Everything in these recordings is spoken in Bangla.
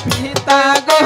पिता गो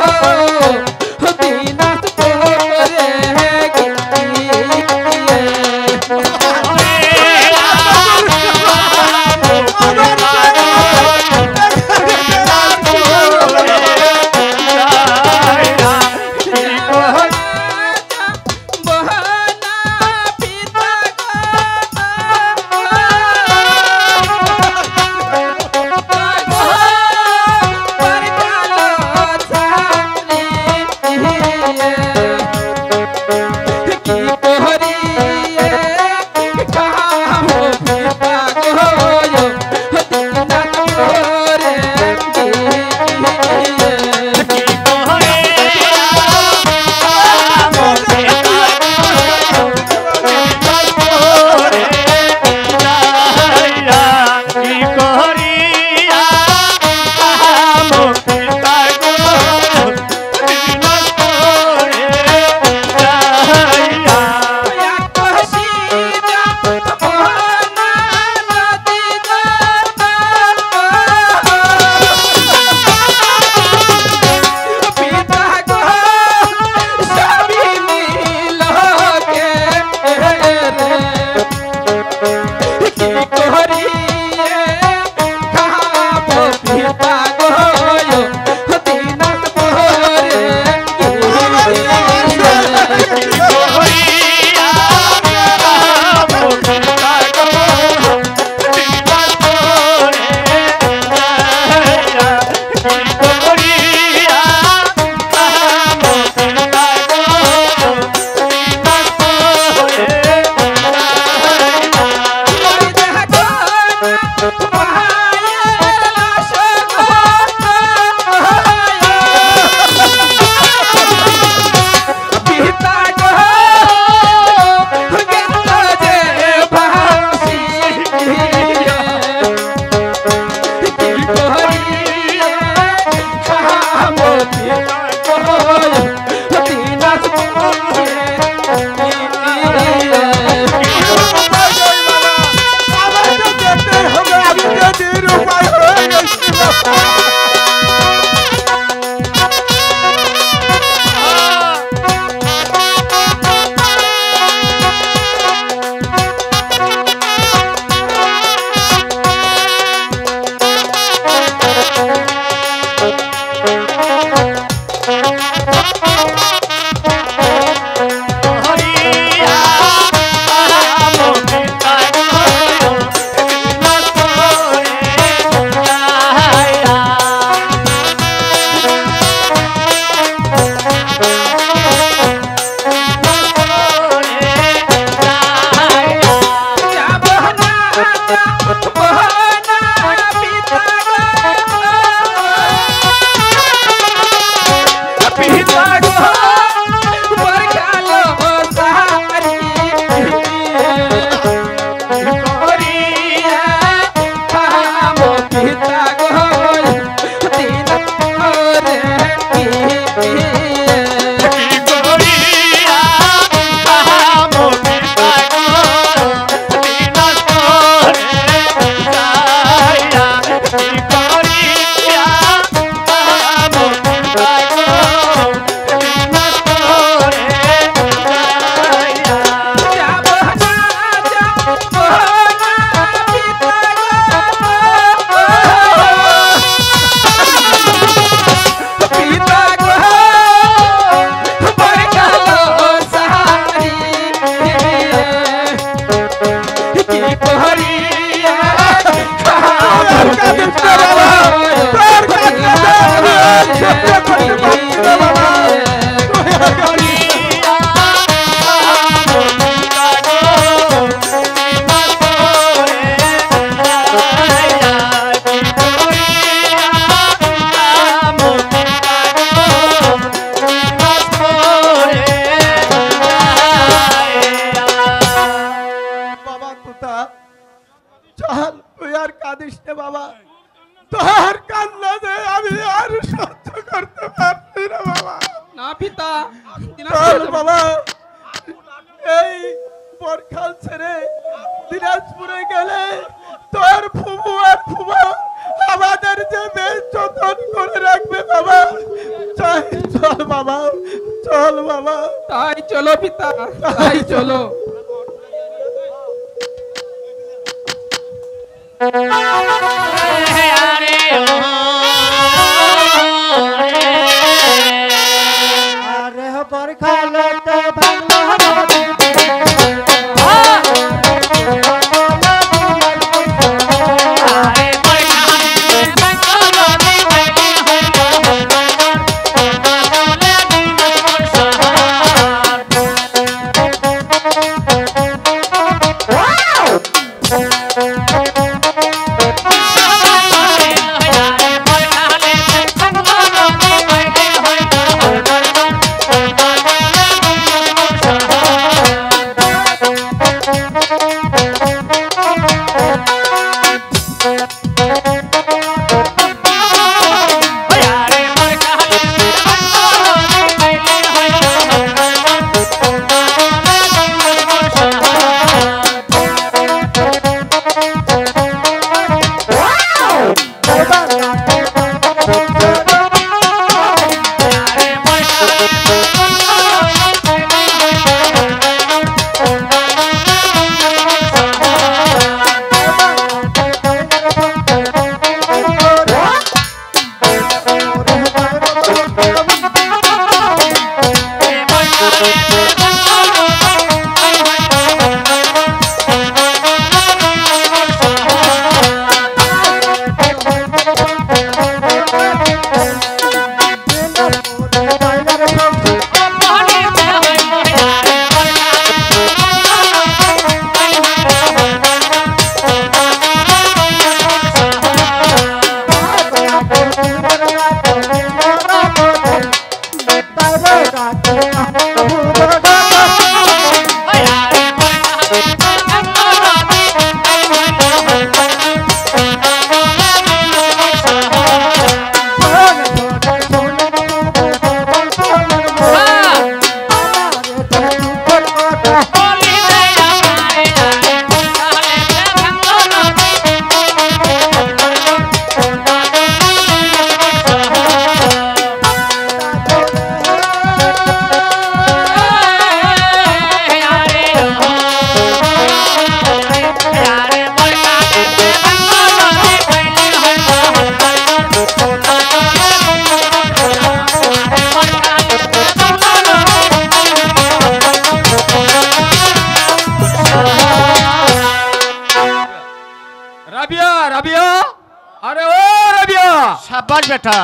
शाबाश बेटा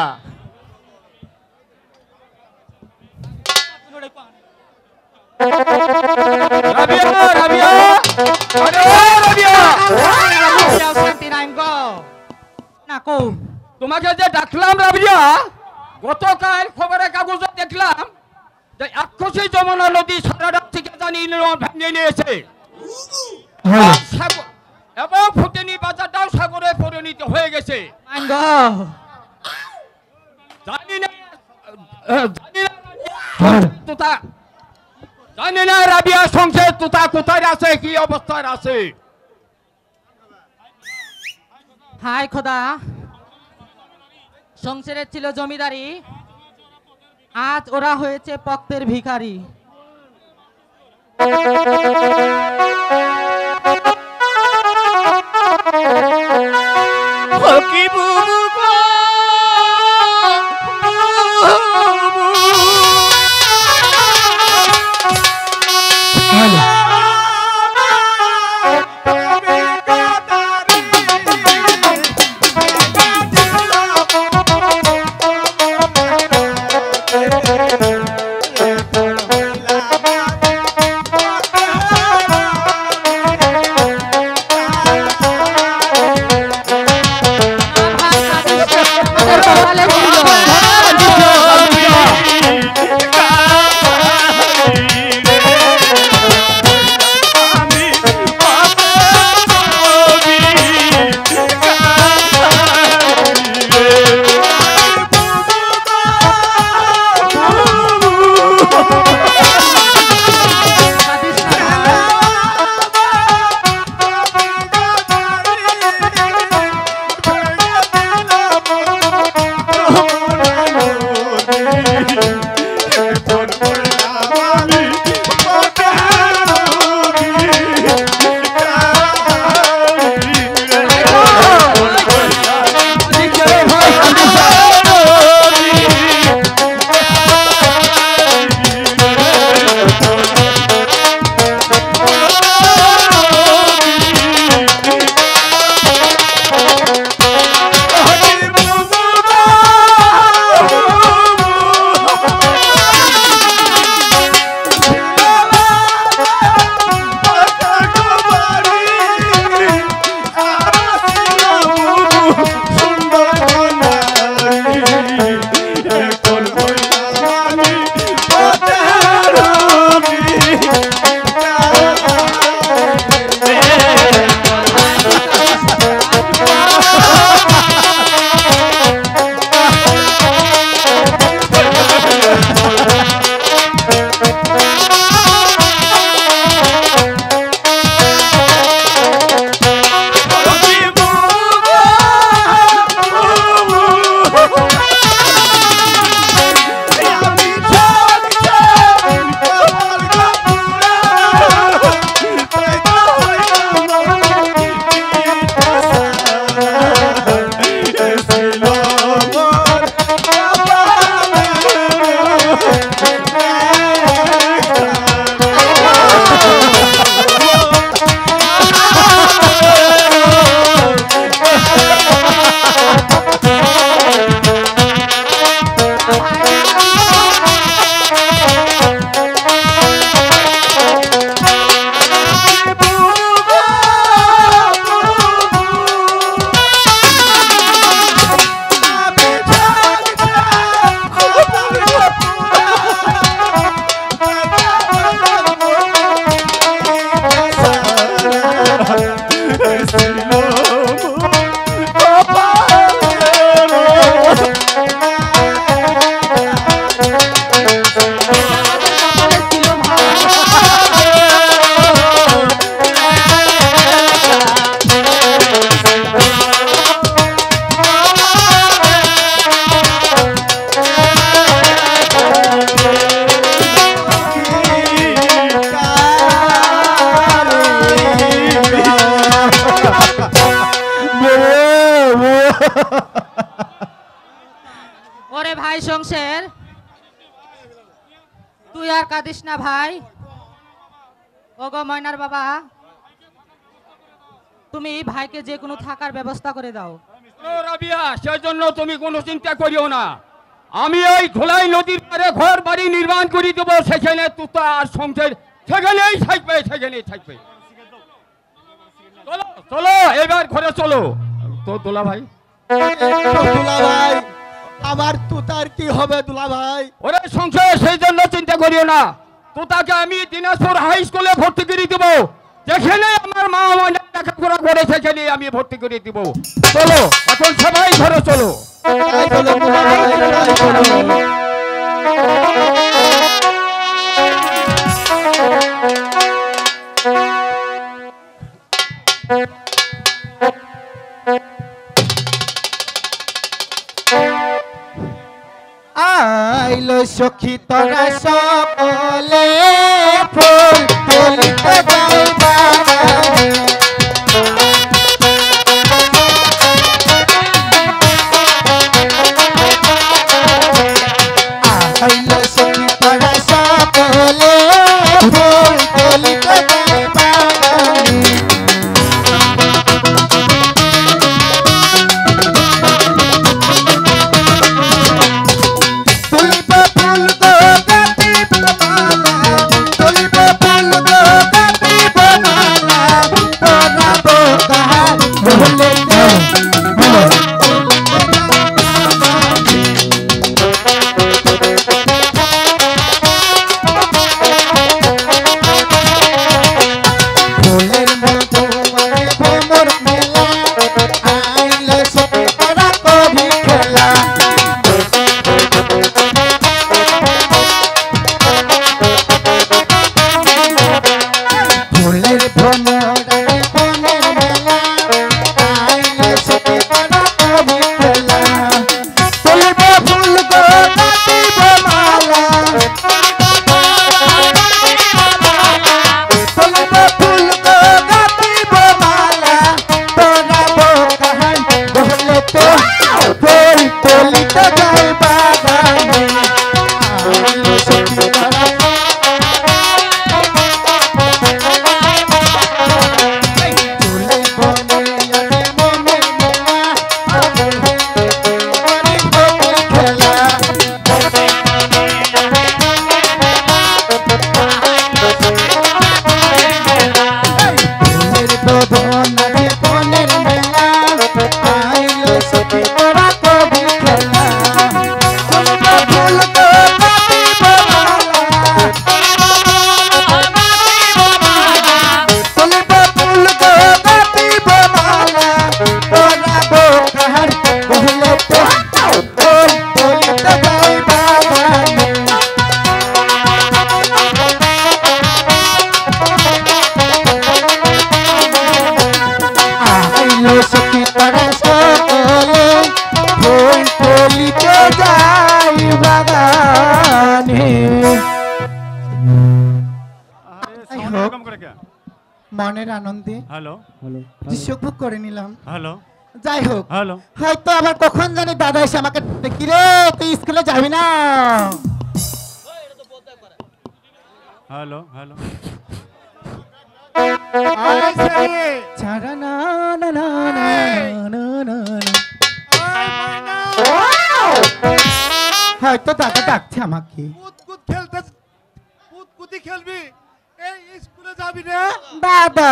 রাবিয়া রাবিয়া আরে রাবিয়া শান্তি নাই গো না কো তোমাকে যে ডাকলাম রাবিয়া গতকাল খবরের কাগজে দেখলাম যে আক্ষসী যমুনা নদী সারা রাত থেকে জানি ভেঙে নিয়েছে এবং ফুটেনি বাজারটাও সাগরে পরিণত হয়ে গেছে জানি না রাবিয়া সংসার তোতা কোথায় আছে কি অবস্থায় আছে হাই খোদা সংসারে ছিল জমিদারি আজ ওরা হয়েছে পক্তের ভিখারি ওরে ভাই শংসের, তুই আর কাঁদিস না ভাই। ওগো ময়নার বাবা, তুমি ভাইকে যে কোনো থাকার ব্যবস্থা করে দাও। রাবিয়া, সেই জন্য তুমি কোনো চিন্তা করিও না। আমি এই ধোলাই নদীর পারে ঘর বাড়ি নির্মাণ করে দেবো, সেখানে তুতা আর সংসার সেখানেই থাকবে, সেখানেই থাকবে। চলো চলো এবার ঘরে চলো। তো দোলা ভাই, দুলা ভাই, আমার তুতার কি হবে দুলা ভাই? ওরে সংসার, সেই জন্য চিন্তা করিও না। তোতাকে আমি দিনাজপুর হাই স্কুলে ভর্তি করে দেবো, যেখানে আমার মা ময়না লেখাপড়া করে সেখানে আমি ভর্তি করে দিব। চলো এখন সবাই ঘরে চলো। তাই চলো দুলা ভাই, তাই চলো। আইলো সখী তোরা সকলে ফুল তুলিতে যাইবা আইলো সখী তোরা সকলে ফুল তুলিতে যাইবা মনের আনন্দে হ্যালো সুখ করে নিলাম। হ্যালো যাই হোক, হ্যালো হয়তো আবার কখন জানি দাদা এসে আমাকে দেখি রে তুই স্কুলে যাবি না। হ্যালো হ্যালো ছাড়া না না না না না না না। হয়তো দাদা ডাকছে আমাকে। কুতকুতি খেলবি, এই স্কুলে যাবি না? দাদা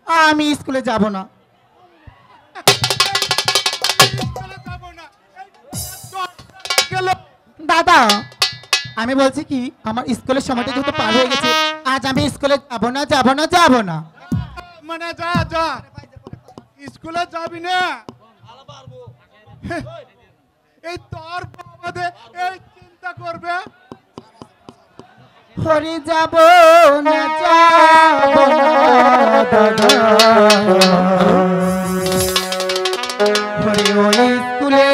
আমি স্কুলে যাব না। স্কুলে যাব না। দাদা আমি বলছি কি আমার স্কুলের সময়টা যেহেতু পার হয়ে গেছে আজ আমি স্কুলে যাব না মানে যা যা স্কুলে যাবি না এই তোর বাবাদে এই চিন্তা করবে হরি যাব না দাদা হরি ওই স্কুলে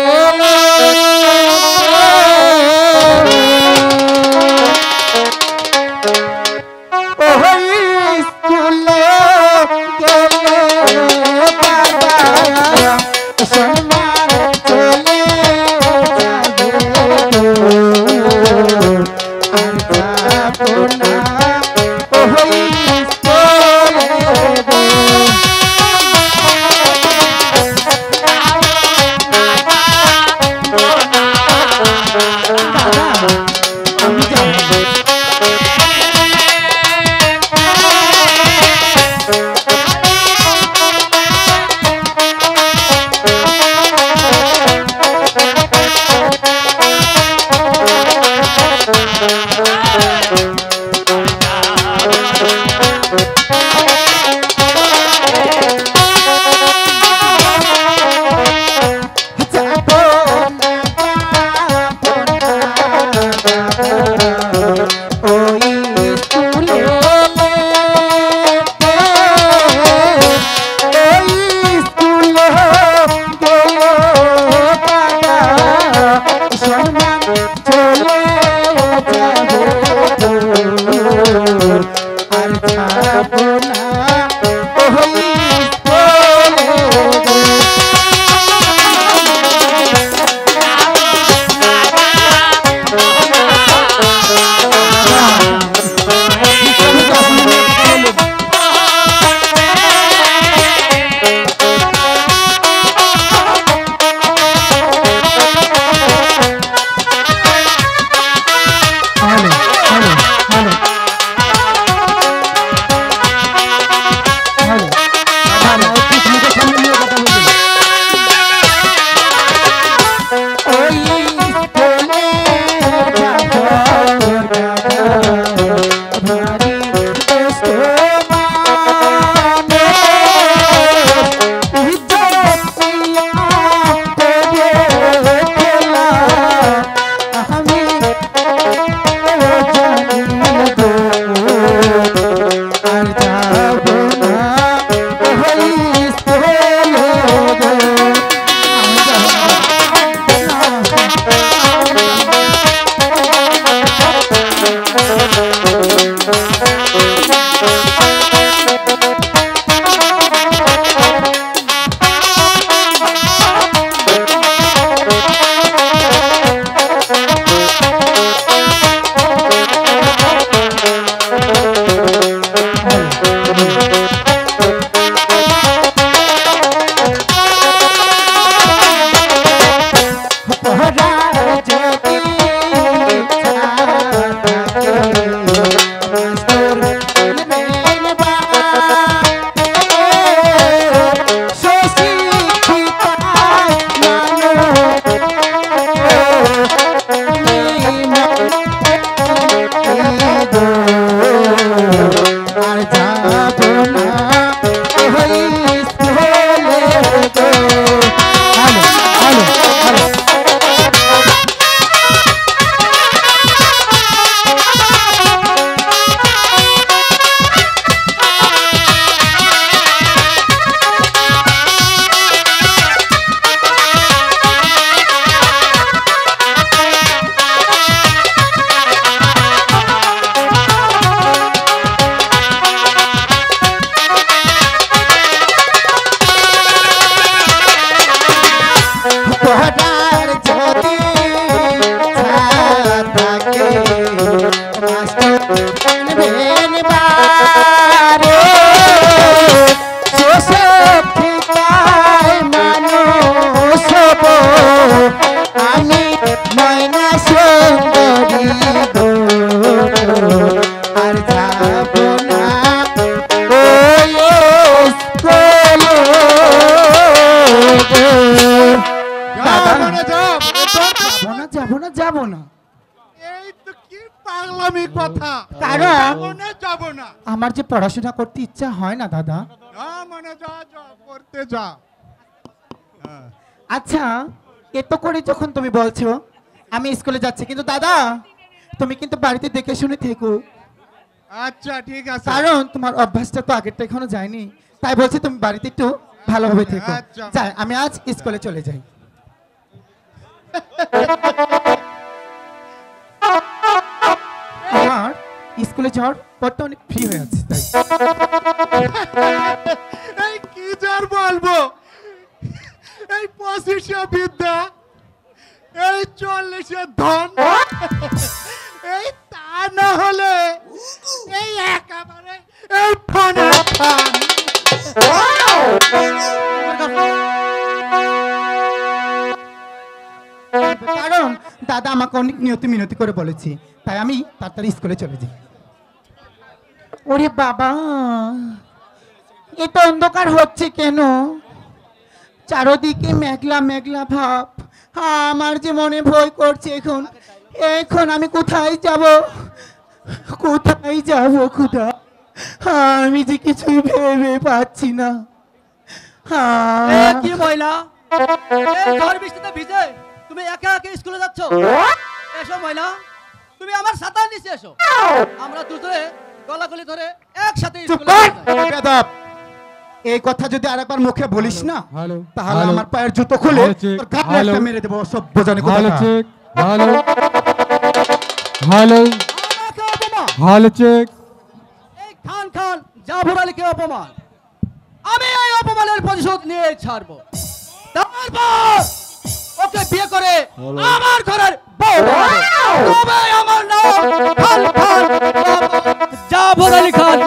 যাব না এই তো কি এরকমই কথা। কারণ যাবো না, যাবো না। আমার যে পড়াশোনা করতে ইচ্ছা হয় না দাদা। না মানে যা যা করতে যা। হ্যাঁ। আচ্ছা এত করে যখন তুমি বলছো আমি স্কুলে যাচ্ছি, কিন্তু দাদা তুমি কিন্তু বাড়িতে দেখে শুনে থেকো, আচ্ছা ঠিক আছে। কারণ তোমার অভ্যাসটা তো আগেরটা এখনো যায়নি, তাই বলছি তুমি বাড়িতে একটু ভালোভাবে থেকো। আচ্ছা। যাই, আমি আজ স্কুলে চলে যাই। আমার স্কুলে যাওয়ার পরটা অনেক ফ্রি হয়ে আছে তাই। এই কি যার বলবো, এই 25 বিদ্যা, এই 40 ধন, এই তা না হলে এই একেবারে এই ফোনে ফোন। কারণ দাদা আমাকে অনেক নিয়তি মিনতি করে বলেছে, তাই আমি তাড়াতাড়ি স্কুলে চলে যাই। ওরে বাবা, এত অন্ধকার হচ্ছে কেন? চারদিকে মেঘলা মেঘলা ভাব, আমার যে মনে ভয় করছে। এখন এখন আমি কোথায় যাব, কোথায় যাব খুদা? আমি যে কিছুই ভেবে পাচ্ছি না। কি মহিলা, এই ঝড় বৃষ্টিতে ভিজে তুমি একা একা স্কুলে যাচ্ছ? এসো মহিলা, তুমি আমার ছাতার নিচে এসো, আমরা দুজনে গলাগলি ধরে একসাথে চুপ স্কুলে কর, যাই। বেয়াদব। এই কথা যদি আরেকবার মুখে বলিস না, হ্যালো, তাহলে হ্যালো। আমার পায়ের জুতো খুলে হ্যালো, চেক, তোর ঘাড়ে হ্যালো। একটা মেরে দেবো। সভ্য জানে হ্যালো কোথাকার। চেক, হ্যালো হ্যালো আমাকে অপমান, হ্যালো চেক। এই খান খান জাফর আলীকে অপমান, আমি এই অপমানের প্রতিশোধ নিয়ে ছাড়বো। তারপর ওকে বিয়ে করে আমার ঘরের বউ বানাবো। তবে আমার নাম খান খান জাফর আলী খান।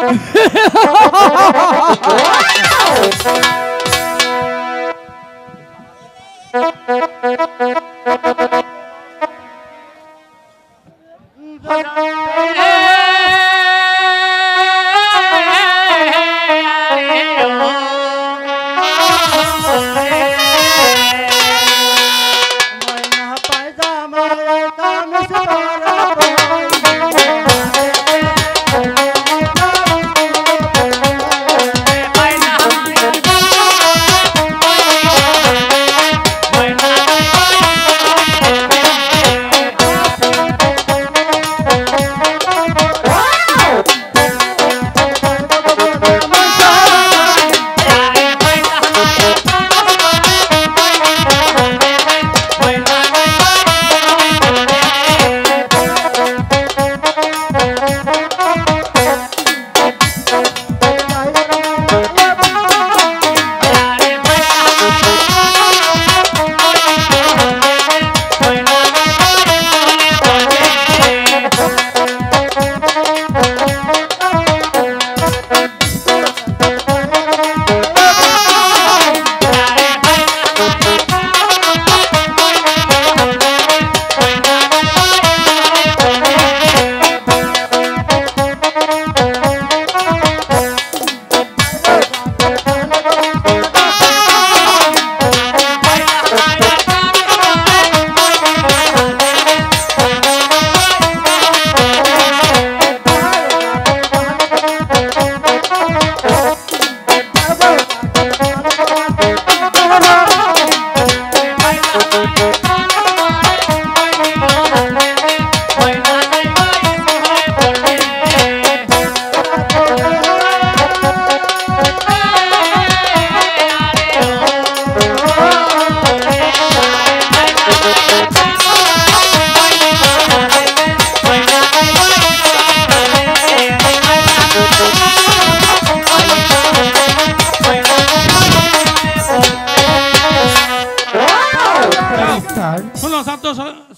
স্যার, শোনো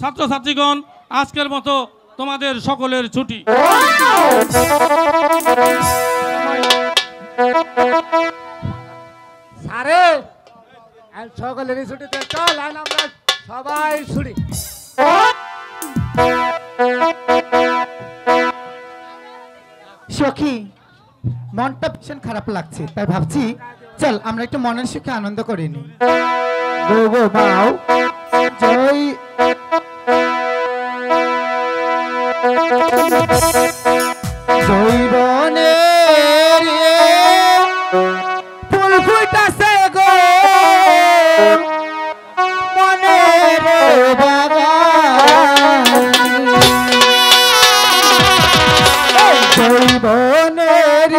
ছাত্রছাত্রীগণ, আজকের মতো তোমাদের সকলের ছুটি। আরে সকলের ছুটিতে চল, আর আমরা সবাই ছুটি। সখী, মনটা ভীষণ খারাপ লাগছে, তাই ভাবছি চল আমরা একটু মনের সুখে আনন্দ করে নিই। গো গো বাউ, জয় জৈবনের ফুল ফুটাছে গো মনের বাগান জৈবনের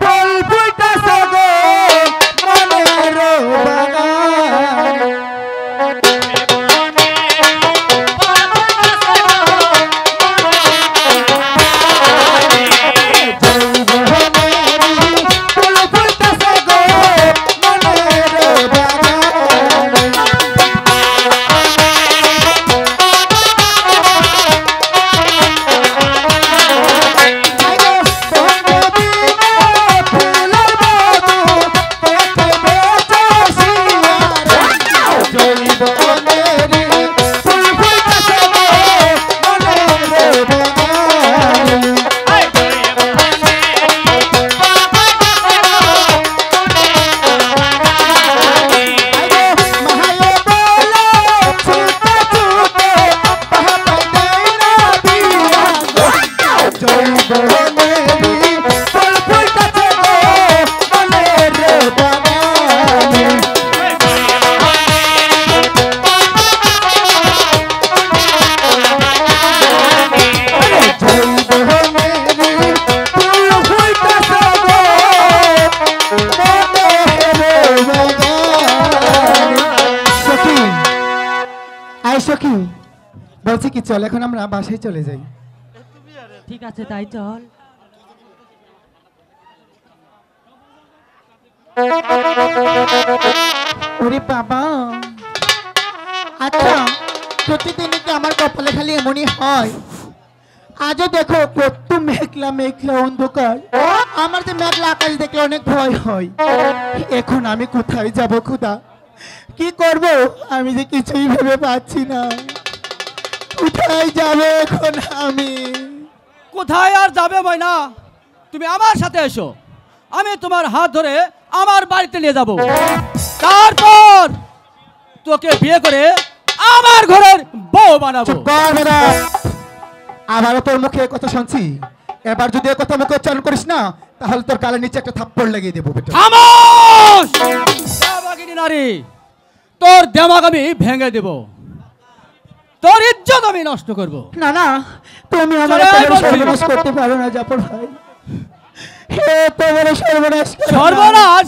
ফুল ফুটাছে গো মনের বাগান বলছি কি চল এখন আমরা বাসায় চলে যাই। ঠিক আছে তাই চল। ওরে বাবা, আচ্ছা প্রতিদিন কি আমার কপালে খালি এমনই হয়? আজও দেখো কত মেঘলা মেঘলা অন্ধকার, আমার যে মেঘলা আকাশ দেখলে অনেক ভয় হয়। এখন আমি কোথায় যাব খুদা, কি করব আমি যে কিছুই ভেবে পাচ্ছি না। কোথায় যাবে এখন আমি? কোথায় আর যাবে ময়না, তুমি আমার সাথে এসো, আমি তোমার হাত ধরে আমার বাড়িতে নিয়ে যাব, তারপর তোকে বিয়ে করে আমার ঘরের বউ বানাবো। আবারও তোর মুখে কথা শুনছি, এবার যদি এ কথা মুখে উচ্চারণ করিস না তাহলে তোর গালের নিচে একটা থাপ্পড় লাগিয়ে দেবো। খামোশ! দেবাগিনী নারী, তোর দেমাগ আমি ভেঙে দেব, তোর ইজ্জত আমি নষ্ট করব। না না, তুমি আমার সর্বনাশ করতে পারো না জাফর ভাই। হে তোমার সর্বনাশ সর্বনাশ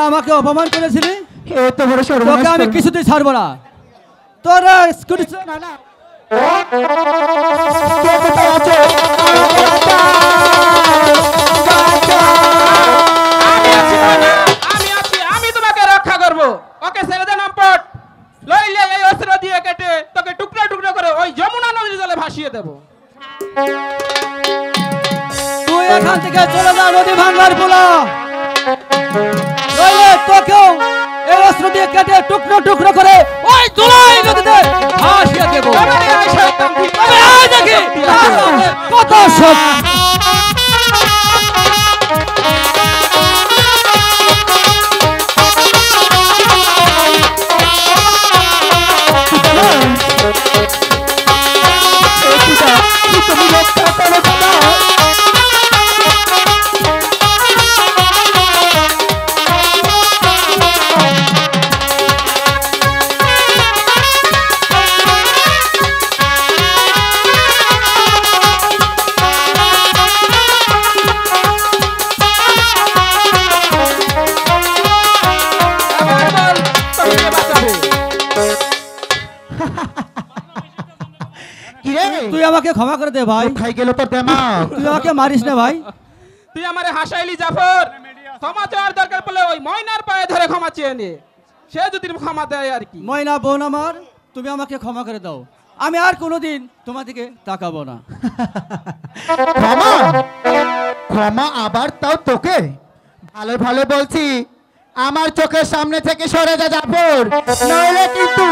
আমাকে অপমান করেছিলি, এত বড় তোকে সর্বনাশ আমি করবো। কিছুতেই ছাড়বো না। তোরা স্কুটি না না কে কোথায় আছো? আমি আছি, আমি তোমাকে রক্ষা করব। ওকে ছেড়ে দে নামপট, লইলে এই অস্ত্র দিয়ে কেটে তোকে টুকরো টুকরো করে ওই যমুনা নদীর জলে ভাসিয়ে দেব। তুই এখান থেকে চলে যা নদী ভাঙ্গার পোলা, নইলে তোকেও এই অস্ত্র দিয়ে কেটে টুকরো টুকরো করে ওই ধুলাই নদীতে ভাসিয়ে দেব। তবে এই শয়তান ঠিক তবে আয় দেখি তার সামনে কত শক্তি। তুমি রক্ষা করো খোদা। কিরে তুই আমাকে ক্ষমা করে দে ভাই, খাই গেল তোর দেমাগ। তুই আমাকে মারিস না ভাই। তুই আমারে হাসাইলি জাফর, ক্ষমা চাওয়ার দরকার পড়লে ওই ময়নার পায়ে ধরে ক্ষমা চেয়ে নে, সে যদি ক্ষমা দেয় আর কি। ময়না বোন আমার, তুমি আমাকে ক্ষমা করে দাও, আমি আর কোনোদিন তোমার দিকে তাকাবো না। ক্ষমা ক্ষমা আবার তাও তোকে? ভালো ভালো বলছি, আমার চোখের সামনে থেকে সরে যা জাফর, নইলে কিন্তু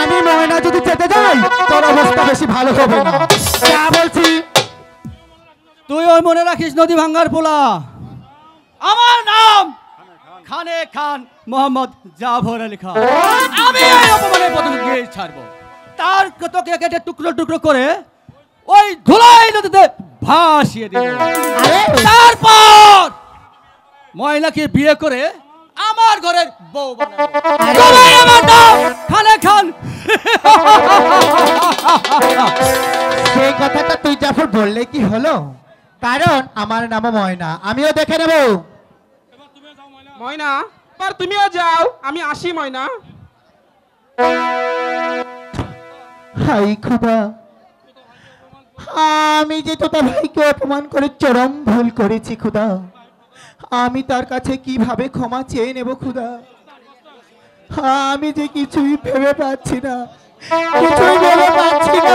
আমি ময়না যদি যেতে যাই তোর অবস্থা বেশি ভালো হবে না। যা বলছি। তুই ওই মনে রাখিস নদী ভাঙ্গার পোলা, আমার নাম খানে খান মোহাম্মদ জাফর আলী খান। আমি এই অপমানের প্রতিশোধ নিয়ে ছাড়বো, তার তোকে কেটে টুকরো টুকরো করে ওই ধুলাই নদীতে ভাসিয়ে দেব। আরে তারপর ময়নাকে বিয়ে করে আমার ঘরের বউ বানাবো। তবে আমার নাম খানে খান। সেই কথাটা তুই জাফর বললে কি হলো? কারণ আমার নাম ময়না, আমিও দেখে নেব। ময়না আর তুমিও যাও, আমি আসি ময়না। হাই খোদা, আমি যে তোতা ভাইকে অপমান করে চরম ভুল করেছি খোদা, আমি তার কাছে কিভাবে ক্ষমা চেয়ে নেব খোদা? আমি যে কিছুই ভেবে পাচ্ছি না, কিছুই ভেবে পাচ্ছি না।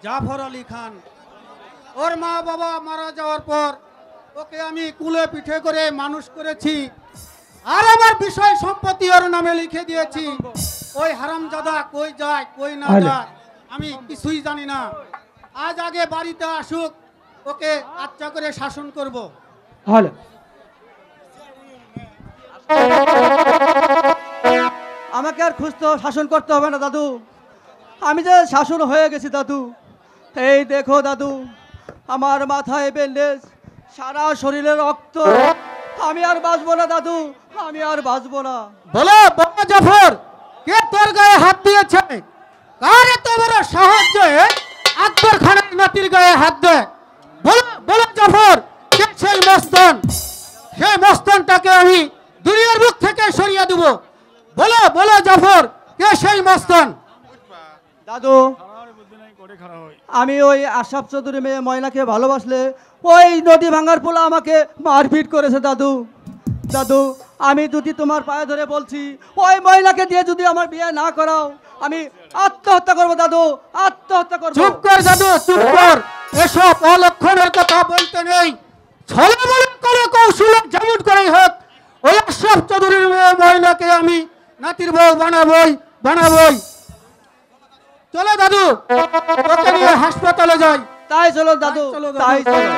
জাফর আলী খান। ওর মা বাবা মারা যাওয়ার পর ওকে আমি কুলে পিঠে করে মানুষ করেছি, আর আমার বিষয় সম্পত্তি ওর নামে লিখে দিয়েছি। ওই হারামজাদা কই যায় কই না যায় আমি কিছুই জানি না। আজ আগে বাড়িতে আসুক, ওকে আচ্ছা করে শাসন করব। হ্যালো, আমাকে আর খুঁজতে শাসন করতে হবে না দাদু, আমি যে শাসন হয়ে গেছি দাদু। এই দেখো দাদু, আমার মাথায় ব্যান্ডেজ, সারা শরীরে রক্ত। আমি আর বাঁচবো না দাদু, আমি আর বাঁচবো না। বলো বাবা জাফর, কে তোর গায়ে হাত দিয়েছে? কার এত বড় সাহায্য আকবর খানের নাতির গায়ে হাত দেয়? বলো বলো জাফর, কে সেই মস্তান? সেই মস্তানটাকে আমি দুনিয়ার মুখ থেকে সরিয়ে দেব। বলো বলো জাফর, কে সেই মস্তান? দাদু, আমি ওই আশরাফ চৌধুরী মেয়ে ময়নাকে ভালোবাসলে ওই নদী ভাঙার পোলা আমাকে মারপিট করেছে দাদু। দাদু, আমি যদি তোমার পায়ে ধরে বলছি, ওই মহিলাকে দিয়ে যদি আমার বিয়ে না করাও, আমি আত্মহত্যা করবো দাদু, আত্মহত্যা করবো। চুপ কর দাদু, চুপ কর। এসব অলক্ষণের কথা বলতে নেই। ছলবল করে কৌশল যেমন করেই হোক ওই আশরাফ চৌধুরীর মেয়ে ময়নাকে আমি নাতির বউ বানাবই বানাবই। চলো দাদু, ওকে নিয়ে হাসপাতালে যাই। তাই চলো দাদু, চলো দাদু, তাই চলো।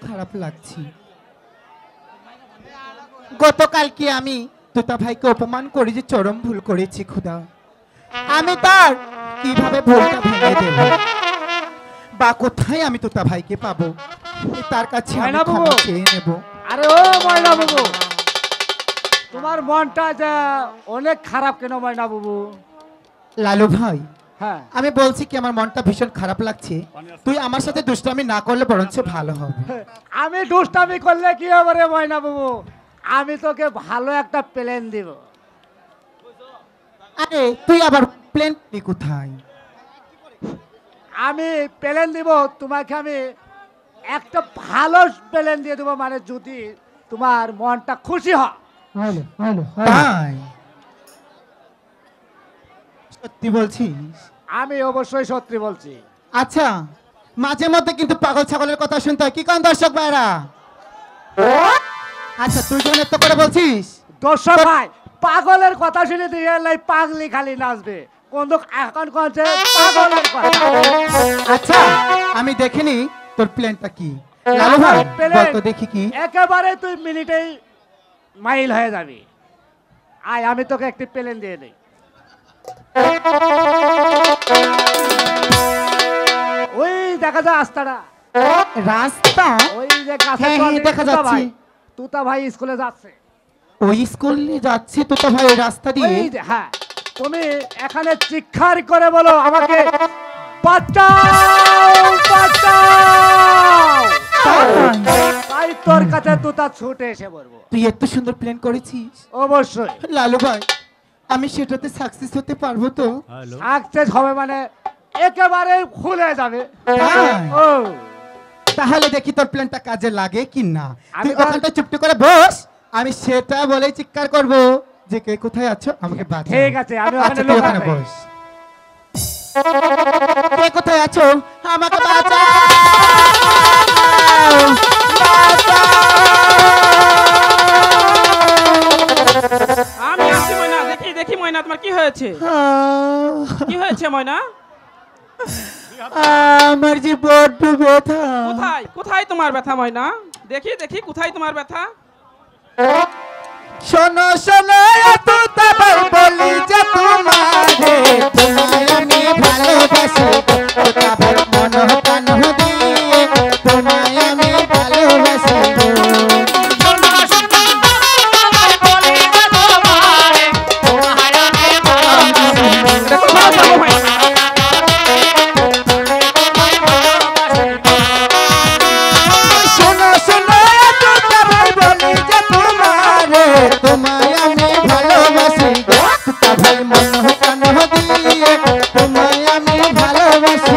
খারাপ লাগছে। গতকালকে আমি তোতা ভাইকে অপমান করে যে চরম ভুল করেছি খোদা, আমি তার কিভাবে ভুলটা ভেঙে দেব বা কোথায় আমি তোতা ভাইকে পাবো, তার কাছে আমি ময়না ক্ষমা বাবু। চেয়ে নেব। আরে ও ময়না বাবু, তোমার মনটা যা অনেক খারাপ কেন ময়না বাবু? লালু ভাই, হ্যাঁ, আমি বলছি কি আমার মনটা ভীষণ খারাপ লাগছে। তুই আমার সাথে দুষ্টামি না করলে বরঞ্চ ভালো হবে। আমি দুষ্টামি করলে কি হবে রে ময়না বাবু? আমি তোকে ভালো একটা প্ল্যান দিব। আরে তুই আবার প্লেন কোথায়? আমি প্ল্যান দিব তোমাকে, আমি একটা ভালো প্ল্যান দিয়ে দেবো, মানে যদি তোমার মনটা খুশি হয়। তাই সত্যি বলছিস? আমি অবশ্যই সত্যি বলছি। আচ্ছা, মাঝে মধ্যে কিন্তু পাগল ছাগলের কথা শুনতে হয়, কি কারণ দর্শক ভাইরা? আচ্ছা, তুই যখন এত করে বলছিস, দর্শক ভাই, পাগলের কথা শুনে দিয়ে পাগলি খালি নাচবে, কোন এখন কনছে পাগলের কথা। আচ্ছা আমি দেখিনি তোর প্ল্যানটা কি লালু ভাই আমার plan বল তো দেখি কি একেবারে তুই মিনিটেই মাইল হয়ে যাবি। আয় আমি তোকে একটি প্লেন দিয়ে দেই। ওই দেখা যায় রাস্তাটা, রাস্তা ওই যে কাছে হ্যাঁ, হ্যাঁ, দেখা যাচ্ছে। তুতা ভাই স্কুলে যাচ্ছে। ওই স্কুলে যাচ্ছে তো ভাই ওই রাস্তা দিয়ে ওই যে, হ্যাঁ তুমি এখানে চিৎকার করে বলো আমাকে বাঁচাও বাঁচাও। তাই তোর কাছে তুতা ছুটে এসে বলবো। তুই এত সুন্দর প্ল্যান করেছিস অবশ্যই লালু ভাই আমি সেটাতে সাকসেস হতে পারবো তো হ্যালো সাকসেস হবে মানে একেবারে খুলে যাবে। হ্যাঁ। ও তাহলে দেখি তোর প্ল্যানটা কাজে লাগে কি না আমি তুই তো- ওখানটা চুপটি করে বস আমি সেটা বলে চিৎকার করব যে কে কোথায় আছো আমাকে বাঁচাও ঠিক আছে, আমি ওখানে আচ্ছা, তুই ওখানে লুকাচ্ছি। বস কে কোথায় আছো আমাকে বাঁচাও আমি আসছি ময়না, দেখি দেখি ময়না তোমার কি হয়েছে? কি হয়েছে ময়না? আমার যে বড্ড ব্যথা কোথায় কোথায় তোমার ব্যথা ময়না? দেখি দেখি কোথায় তোমার ব্যথা? শোনো শোনো এত তাবাই বলি যে তোমারে তোমায় আমি ভালোবাসি তাবার মন প্রাণ দিয়ে তোমায় আমি ভালোবাসি কোথায় যাবো ময়না? শোনো শোনো এত তাবাই বলি যে তোমারে তোমায় আমি ভালোবাসি তাবার মন প্রাণ দিয়ে তোমায় আমি ভালোবাসি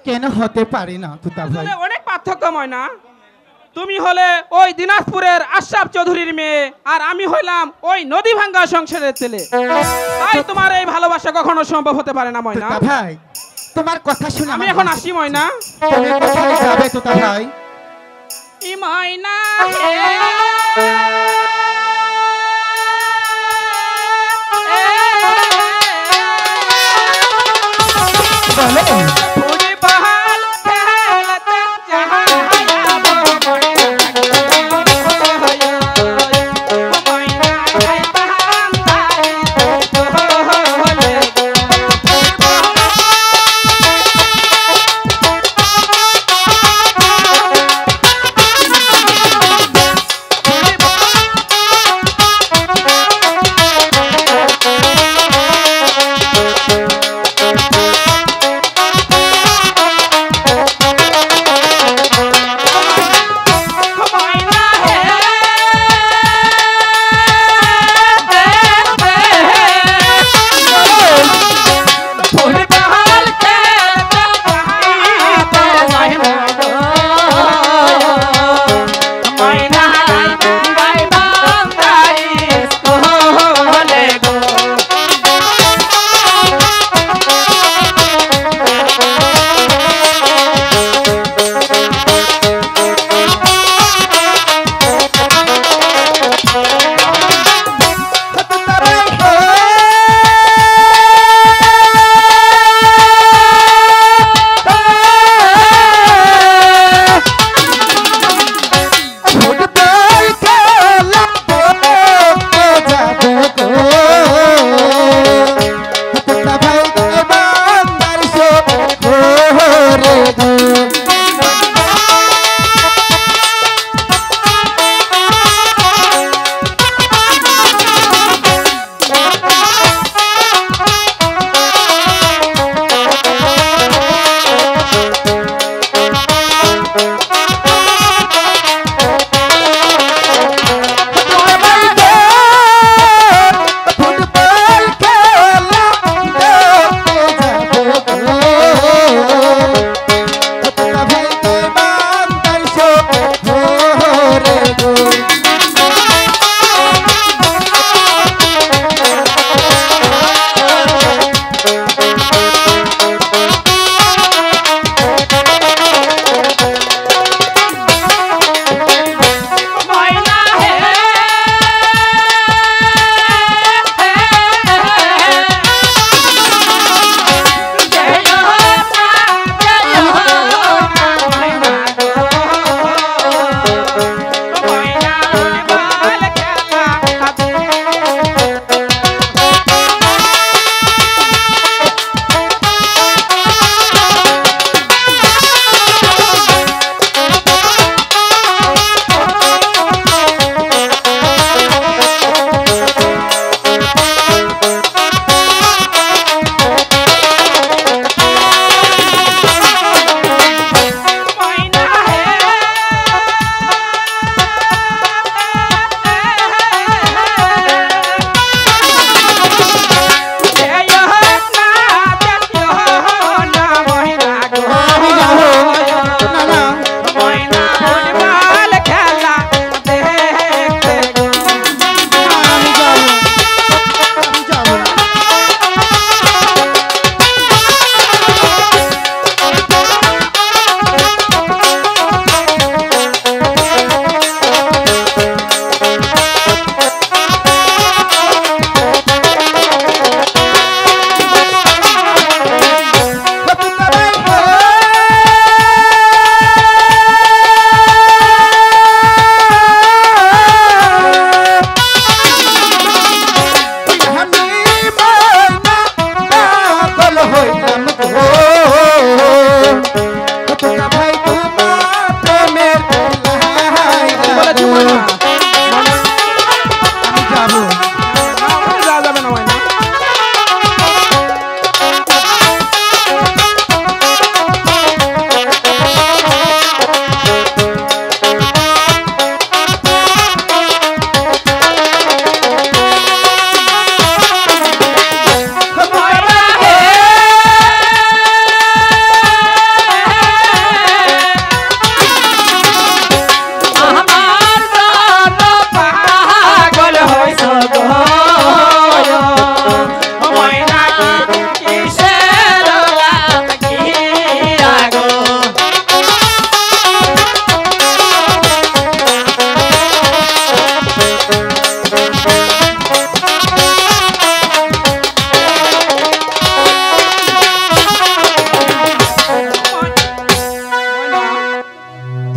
কেন হতে পারে না তুতা ভাই? আসলে অনেক পার্থক্য ময়না। তুমি হলে ওই দিনাজপুরের আশরাফ চৌধুরীর মেয়ে, আর আমি হইলাম ওই নদী ভাঙ্গা সংসারের ছেলে। তাই তোমার এই ভালোবাসা কখনো সম্ভব হতে পারে না ময়না। তুতা ভাই তোমার কথা শুনে আমি আমার এখন মন- আসি ময়না। তুমি কোথায় যাবে তুতা ভাই? ই ময়না বলো पूरी बहाल खेलते जहां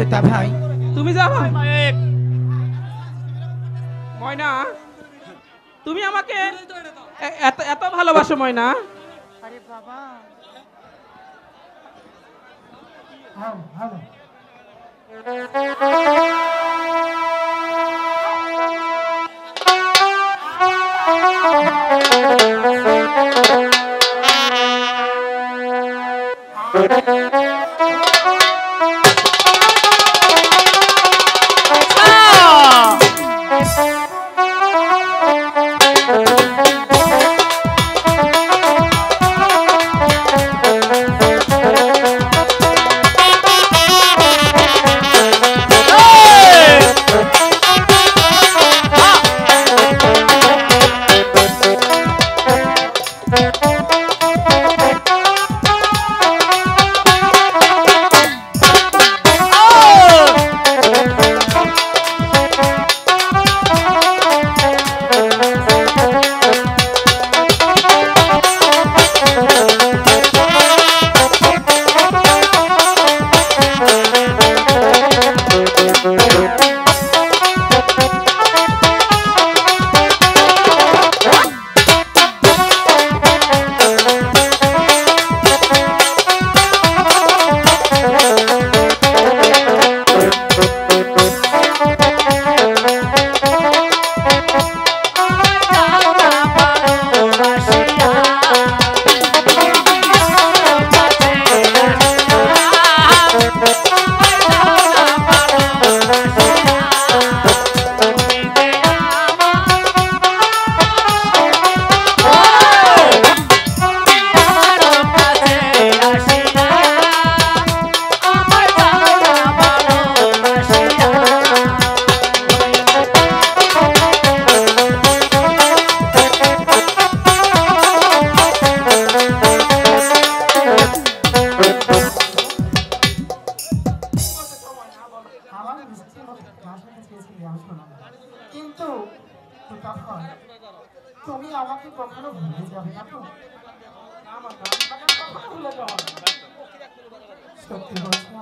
তোতা ভাই। তুমি যাবা ময়না? তুমি আমাকে এত এত ভালোবাসো ময়না? আরে বাবা কিন্তু তুমি আমাকে কখনো ভুলে যাবে না তো? সত্যি বলছো?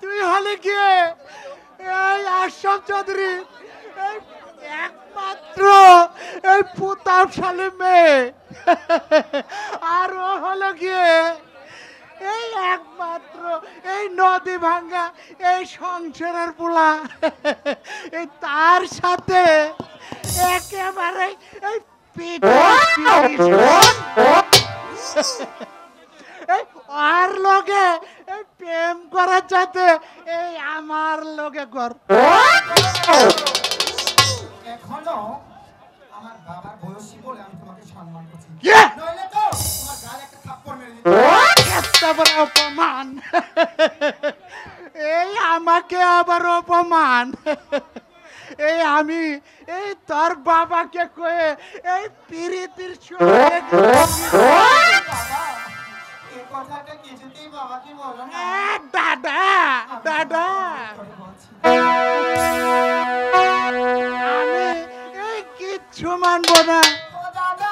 তুই হলে কে? এই আশরাফ চৌধুরী একমাত্র এই প্রতাপশালী মেয়ে, আর ও হলো গিয়ে এই একমাত্র এই নদী ভাঙ্গা এই সংসারের পোলা। এই তার সাথে একেবারে এই আর লগে প্রেম করার চাইতে এই আমার লগে কর। এখনো আমার বাবার বয়সী বলে আমি তোমাকে সম্মান করছি, নইলে তো তোমার গালে একটা থাপ্পড় মেরে দিতাম। এত বড় অপমান! এই আমাকে আবার অপমান! এই আমি এই তোর বাবাকে কয়ে এই প্রীতির সঙ্গে কথাটা কিছুতেই বাবাকে বলো না। দাদা দাদা আমি এই কিচ্ছু মানবো না। দাদা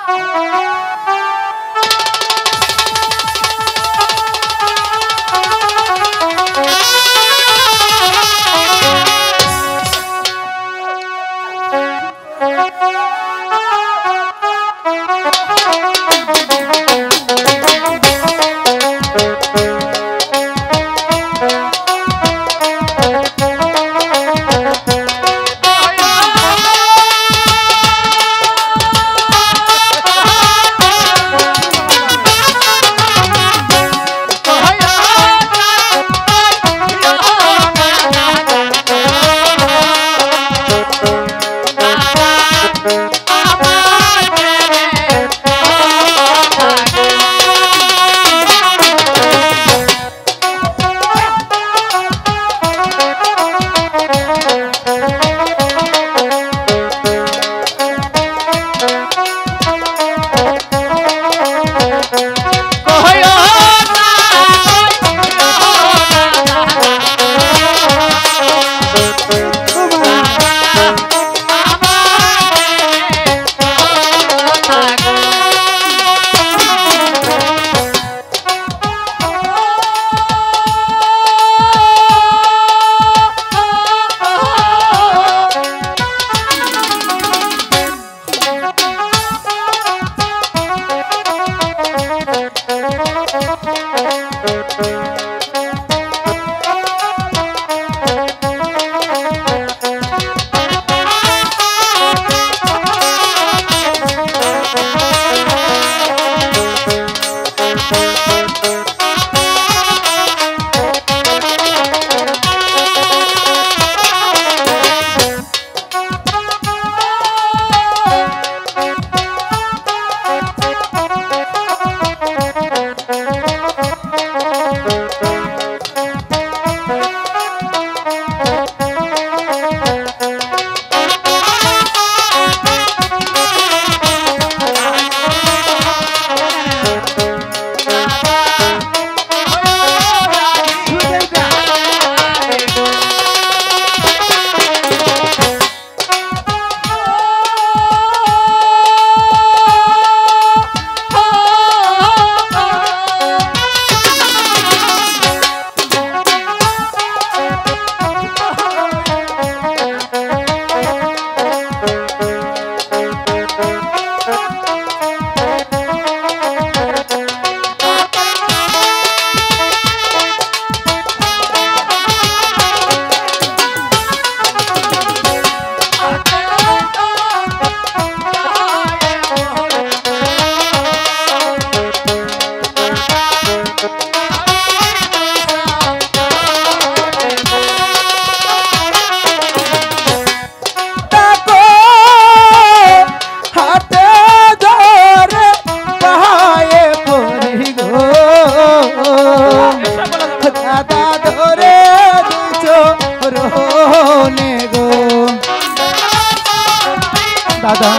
দাদা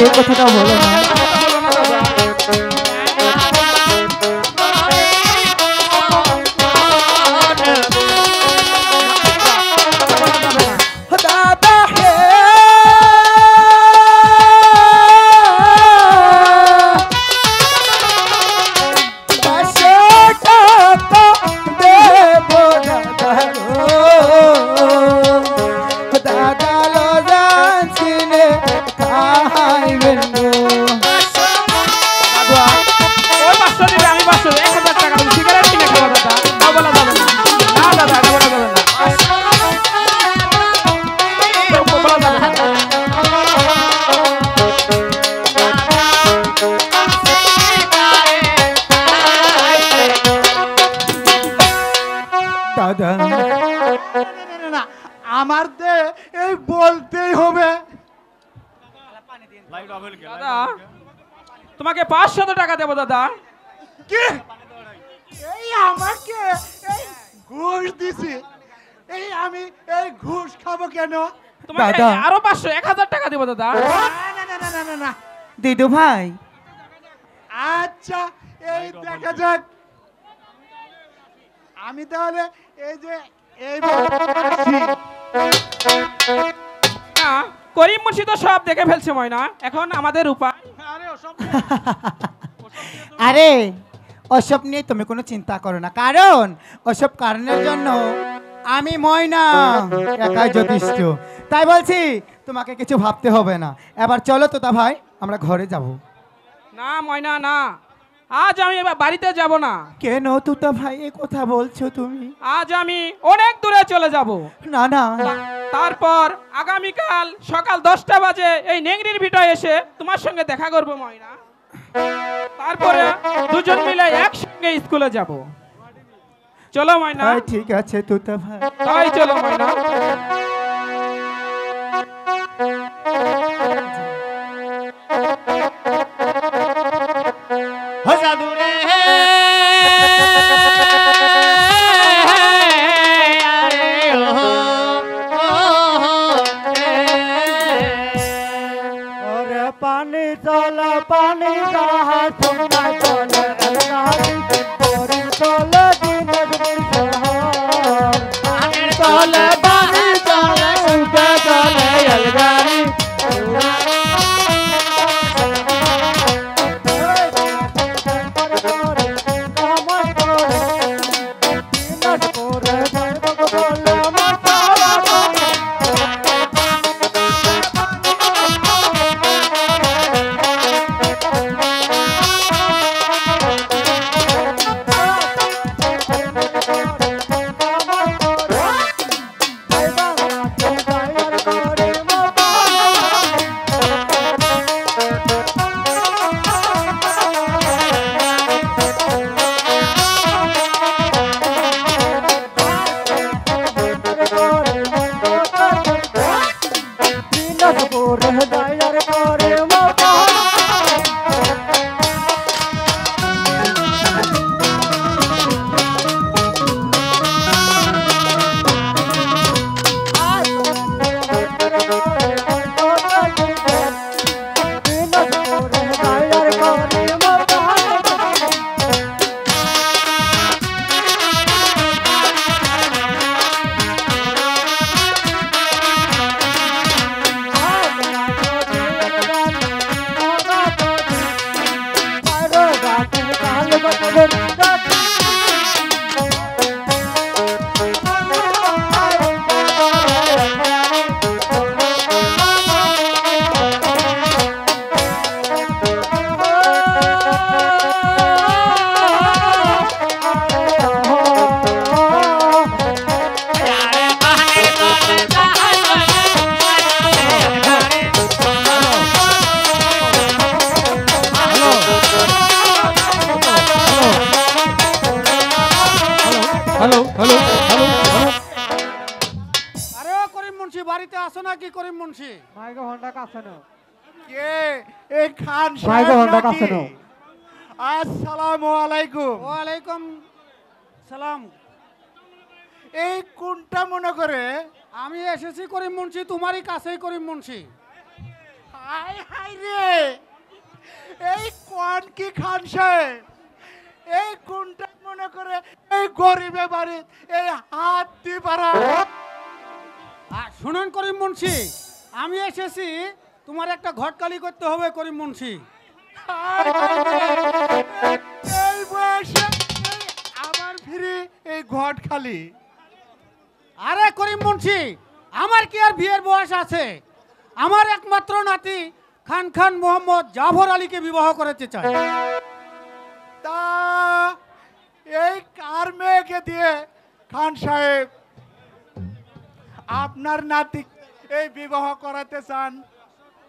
এই কথাটা বলো না। দাদা আমার দে এই বলতেই হবে। দাদা তোমাকে 500 টাকা দেবো দাদা। কি এই আমাকে এই ঘুষ দিছি? এই আমি এই ঘুষ খাবো কেন? তোমাকে দাদা। আরো 500 1000 টাকা দেবো দাদা। না না না না না না। দিদু ভাই আচ্ছা এই দেখা যাক। আমি তাহলে এই যে এই না করিম মুন্সি তো সব দেখে ফেলছে ময়না, এখন আমাদের উপায়। আরে ওসব নিয়ে তুমি কোনো চিন্তা করো না, কারণ ওসব কারণের জন্য আমি ময়না একাই যথেষ্ট। তাই বলছি তোমাকে কিছু ভাবতে হবে না। এবার চলো তোতা ভাই আমরা ঘরে যাব। না ময়না না, আজ আমি এবার বাড়িতে যাব না। কেন তোতা ভাই এই কথা বলছো তুমি? আজ আমি অনেক দূরে চলে যাব। না না তারপর আগামীকাল সকাল 10টা বাজে এই নেংরির ভিটায় এসে তোমার সঙ্গে দেখা করব ময়না। তারপরে দুজন মিলে একসঙ্গে স্কুলে যাব। চলো ময়না। হ্যাঁ, ঠিক আছে তোতা ভাই। তাই চলো ময়না। ওরে পানি চলা পানি যাহা সোনা চলে ওরে চলে দিনের বিশাল পানি চলে পানি চলে উঠে চলে এলগাড়ি নাকি করিম মুন্সি? কে এই খান সাহেব নাকি? আসসালামু আলাইকুম। ওয়ালাইকুম সালাম। এই কোনটা মনে করে? আমি এসেছি করিম মুন্সি, তোমারই কাছেই করিম মুন্সি। হাই হাই রে, এই কোন কি খান সাহেব? এই কোনটা মনে করে এই গরিবে বাড়ি এই হাত দি পারা? শুনুন করিম মুন্সি, আমি এসেছি তোমার একটা ঘটকালি করতে হবে করিম মুন্সি। এই বয়সে আমার ফিরে এই ঘট খালি? আরে করিম মুন্সি, আমার কি আর বিয়ের বয়স আছে? আমার একমাত্র নাতি খান খান মোহাম্মদ জাফর আলীকে বিবাহ করতে চাই। তা এই কার মেয়েকে দিয়ে খান সাহেব আপনার নাতি এই বিবাহ করাতে চান?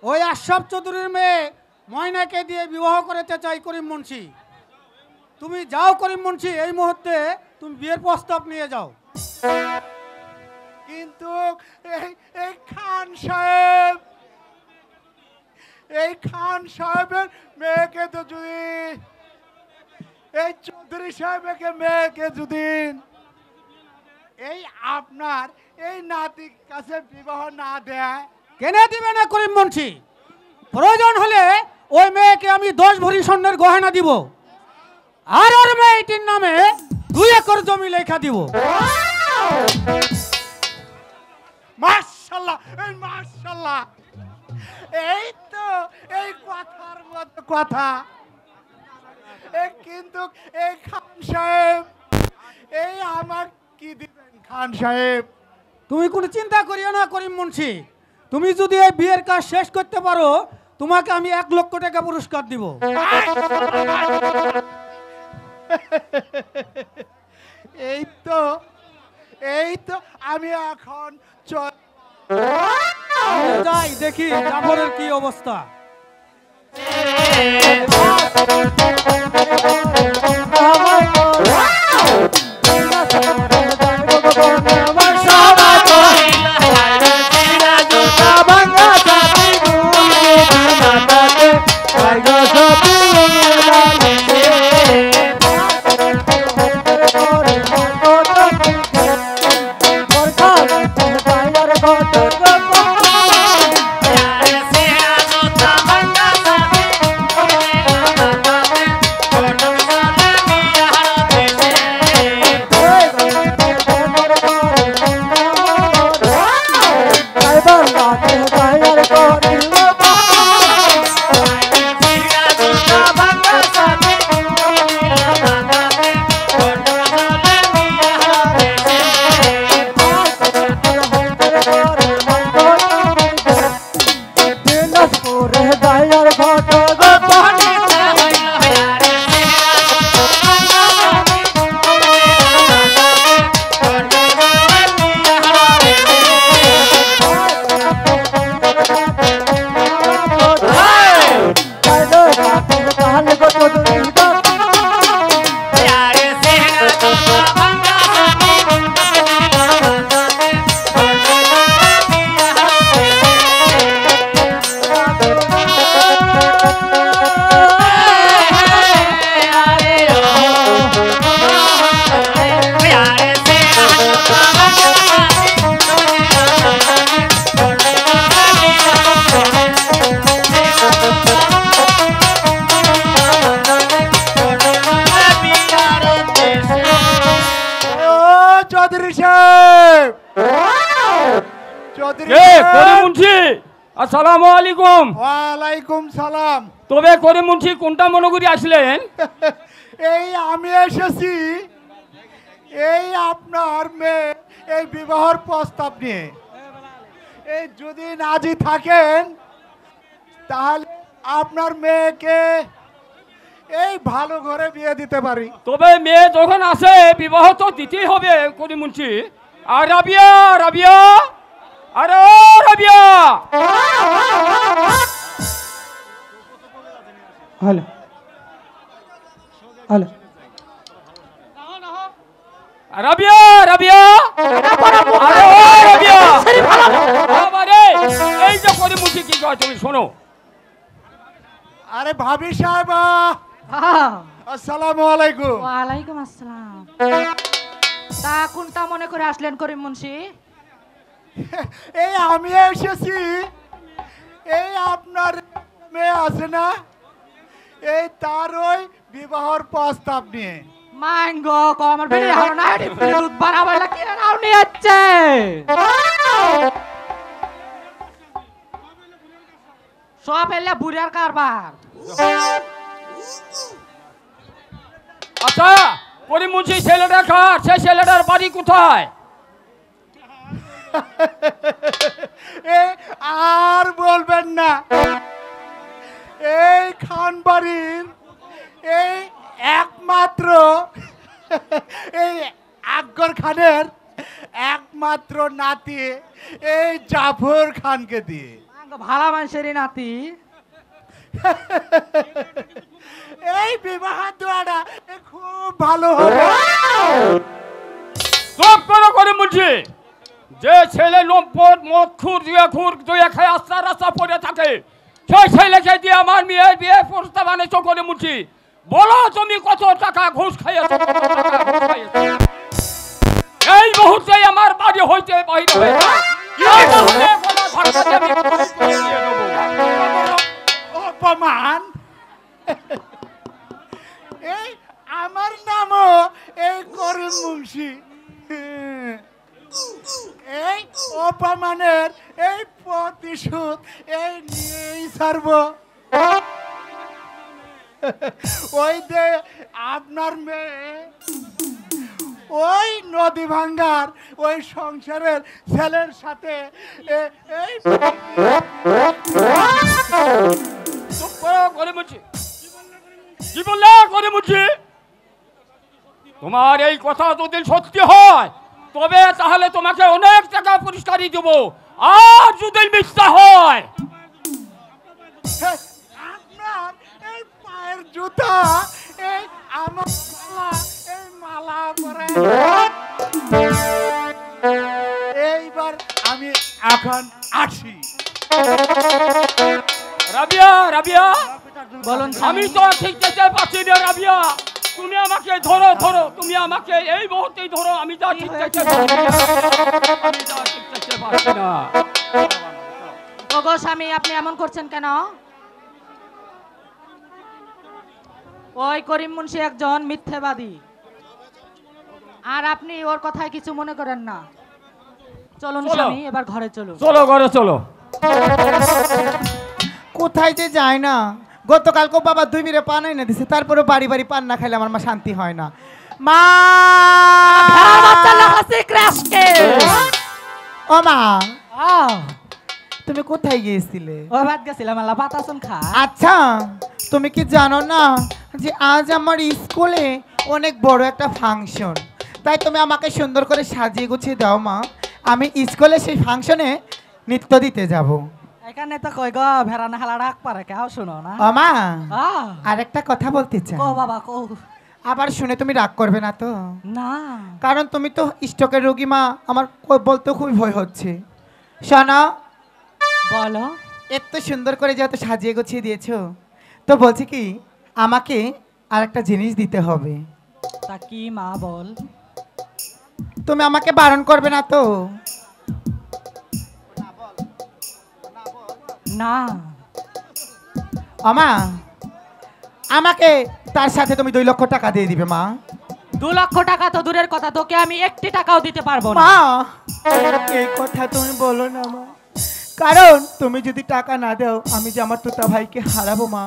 ওই আশরাফ চৌধুরীর মেয়ে ময়নাকে দিয়ে বিবাহ করতে চাই করিম মুন্সি। তুমি যাও করিম মুন্সি, এই মুহূর্তে তুমি বিয়ের প্রস্তাব নিয়ে যাও। কিন্তু এই খান সাহেব, এই খান সাহেবের মেয়েকে তো যদি এই চৌধুরী সাহেবকে মেয়েকে যদি এই আপনার এই নাতির কাছে বিবাহ না দেয়? কেন দিবে না করিম মুন্সি? প্রয়োজন হলে ওই মেয়েকে আমি 10 ভরি স্বর্ণের গহনা দিব, আর ওর মেয়েটির নামে 2 একর জমি লেখা দিব। মাশাআল্লাহ, এই মাশাআল্লাহ, এই তো এই কথার মতো কথা। কিন্তু এই খান সাহেব এই আমার কি দিবেন খান সাহেব? তুমি কোনো চিন্তা করিও না করিম মুন্সি, তুমি যদি এই বিয়ের কাজ শেষ করতে পারো তোমাকে আমি 1 লক্ষ টাকা পুরস্কার দিব। এই তো আমি এখন যাই দেখি জাফরের কি অবস্থা। আসসালামু আলাইকুম। ওয়ালাইকুম সালাম। তবে করিম মুন্সি কোনটা মনে করে আসলেন? এই আমি এসেছি এই আপনার মেয়ে এই বিবাহের প্রস্তাব নিয়ে। এই যদি রাজি থাকেন তাহলে আপনার মেয়েকে এই ভালো ঘরে বিয়ে দিতে পারি। তবে মেয়ে যখন আসে বিবাহ তো দিতেই হবে করিম মুন্সি। আর রাবিয়া, রাবিয়া, আরে ও রাবিয়া, হ্যালো হ্যালো, রাবিয়া, রাবিয়া, আরে ও রাবিয়া, আরে করে মুছি কি কয় তুমি শোনো। আরে ভাবি সাহেব, আসসালামু আলাইকুম। ওয়ালাইকুম আসসালাম। তা কোনটা মনে করে আসলেন করিম মুন্সি? এই আমি এসেছি, এই আপনার মেয়ে আছে না, এই তার ওই বিবাহর প্রস্তাব নিয়ে। মাইন্ড গো কো আমার বেড়ে হারো না এটি দুধ বানাবার লাগি নাও নিয়ে যাচ্ছে। সব এলে বুড়ার কারবার। আচ্ছা করিম মুন্সি ছেলেটা কার? সেই ছেলেটার বাড়ি কোথায়? আর বলবেন না, এই খান বাড়ির এই একমাত্র এই আকবর খানের একমাত্র নাতি এই জাফর খানকে দিয়ে। ভালা মানুষেরই নাতি। এই বিবাহ দোয়াটা খুব ভালো হবে। সব করো করিম মুন্সি। যে ছেলে লম্পট মদ খুর দিয়ে খায় আস্তা রাস্তা পড়ে থাকে, সেই ছেলেকে দিয়ে আমার মেয়ের বিয়ে প্রস্তাব আনেছো করিম মুন্সি। বলো তুমি কত টাকা ঘুষ খাইয়েছো? এই মুহূর্তে আমার বাড়ি হইতে বাইরে হয়ে যাও। এই মুহূর্তে গলা ধাক্কা দিয়ে আমি পুলিশ করে দিয়ে দেবো। অপমান! এই আমার নামও এই করিম মুন্সি। এই অপমানের এই প্রতিশোধ এই নিয়েই ছাড়ব। ওই যে আপনার মেয়ে ওই নদী ভাঙ্গার ওই সংসারের ছেলের সাথে এই কি বললে করিম মুন্সি? তোমার এই কথা যদি সত্যি হয় তবে তাহলে তোমাকে অনেক টাকা পুরস্কারই দেব, আর যদি মিথ্যা হয় আপনার এই পায়ের জুতা এই আমার মালা এই মালা পরে এইবার আমি এখন আসি। রাবিয়া, রাবিয়া বলুন আমি তো ঠিক যেতে পারছি না। রাবিয়া তুমি আমাকে ধরো, ধরো তুমি আমাকে এই মুহূর্তেই ধরো। আমি যা ঠিক যেতে পারছি না, আমি যা ঠিক যেতে পারছি না। ওগো স্বামী আপনি এমন করছেন কেন? ওই করিম মুন্সি একজন মিথ্যাবাদী, আর আপনি ওর কথায় কিছু মনে করেন না। চলুন স্বামী এবার ঘরে চলুন। চলো ঘরে চলো। কোথায় যে যায় না। গতকালকে বাবা 2 বিরে পান এনে দিছে, তারপরে বাড়ি বাড়ি পান না খাইলে আমার মা শান্তি হয় না। মা ও মা, তুমি কোথায় গিয়েছিলে? ও ভাত গেছিলাম আল্লাহ বাতাসন খা। আচ্ছা তুমি কি জানো না যে আজ আমার স্কুলে অনেক বড় একটা ফাংশন, তাই তুমি আমাকে সুন্দর করে সাজিয়ে গুছিয়ে দাও মা। আমি স্কুলে সেই ফাংশনে নৃত্য দিতে যাব। এখানে তো কই গো ভেড়ানা হালা ডাক পারে কেউ শুনো না। ও মা আহ আরেকটা কথা বলতে চাই। কো বাবা কো। আবার শুনে তুমি রাগ করবে না তো? না, কারণ তুমি তো স্ট্রোকের রোগী মা, আমার বলতে খুবই ভয় হচ্ছে। শোনো, বলো। এত সুন্দর করে যেহেতু সাজিয়ে গুছিয়ে দিয়েছো, তো বলছি কি আমাকে আর একটা জিনিস দিতে হবে। তা কি মা বল। তুমি আমাকে বারণ করবে না তো? না আমা, আমাকে তার সাথে তুমি 2 লক্ষ টাকা দিয়ে দিবে মা। 2 লক্ষ টাকা তো দূরের কথা, তোকে আমি 1টি টাকাও দিতে পারবো না। মা এই কথা তুমি বলো না মা, কারণ তুমি যদি টাকা না দাও আমি যে আমার তোতা ভাইকে হারাবো মা।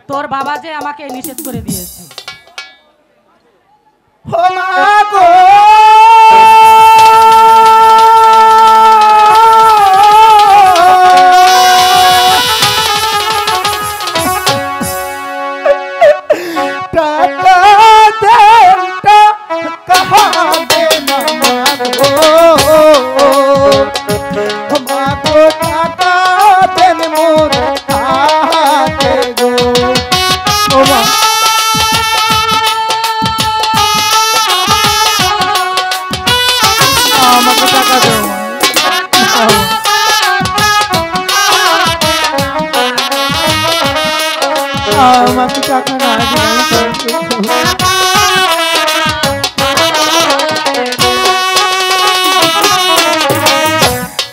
তোর বাবা যে আমাকে নিষেধ করে দিয়েছে। ও মা গো, আমাকে টাকা না দিলে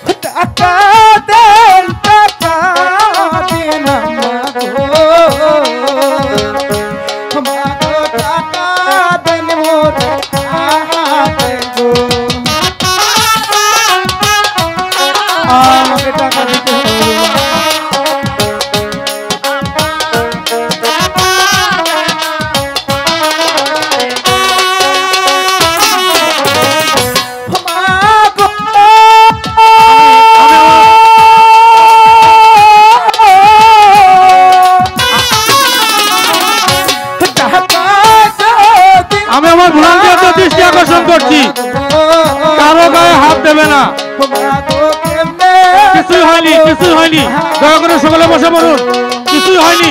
আমি টাকা দেন মাগো টাকা দেন মোর হাতে গো আমাকে টাকা দিতে হবে আমি আমার ভলান্টিয়ারদের দৃষ্টি আকর্ষণ করছি, কারো গায়ে হাত দেবে না। কিছুই হয়নি, কিছুই হয়নি, দয়া করে সকলে বসে পড়ুন। কিছুই হয়নি,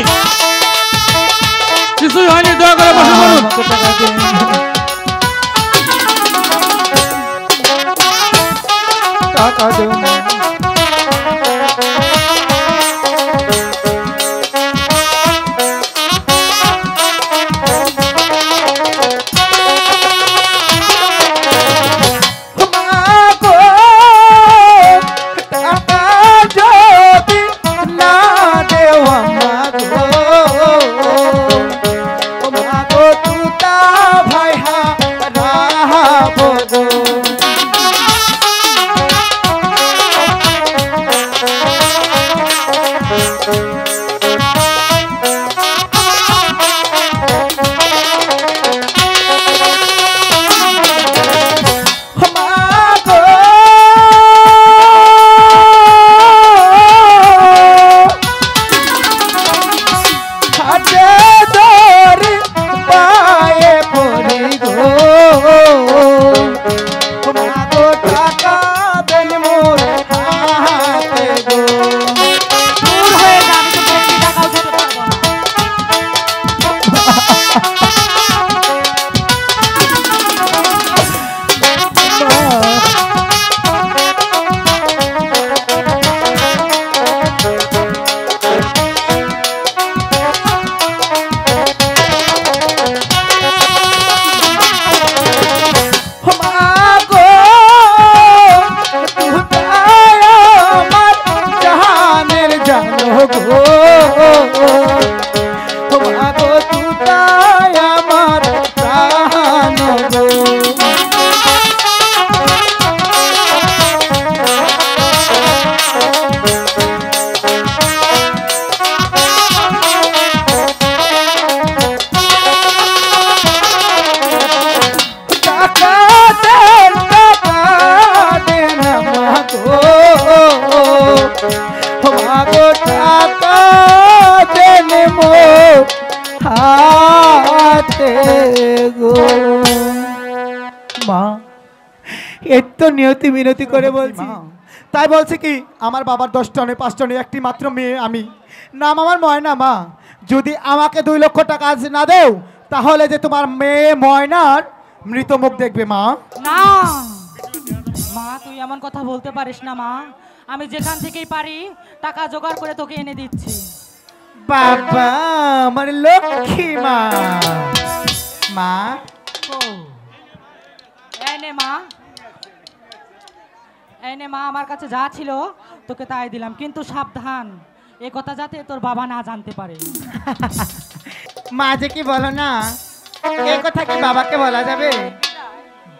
কিছুই হয়নি, দয়া করে বসে পড়ুন। টাকা দেব তো নিয়তি মিনতি করে বলছি, তাই বলছে কি আমার বাবার 10টা নেই 5টা নেই, একটি মাত্র মেয়ে আমি, নাম আমার ময়না। মা যদি আমাকে 2 লক্ষ টাকা আজ না দেও তাহলে যে তোমার মেয়ে ময়নার মৃত মুখ দেখবে। মা না মা, তুই এমন কথা বলতে পারিস না মা। আমি যেখান থেকেই পারি টাকা জোগাড় করে তোকে এনে দিচ্ছি। বাবা আমার লক্ষ্মী মা। মা এনে মা, এনে মা, আমার কাছে যা ছিল তোকে তাই দিলাম, কিন্তু সাবধান এ কথা যাতে তোর বাবা না জানতে পারে। মা যে কি বলো না, এই কথা কি বাবাকে বলা যাবে?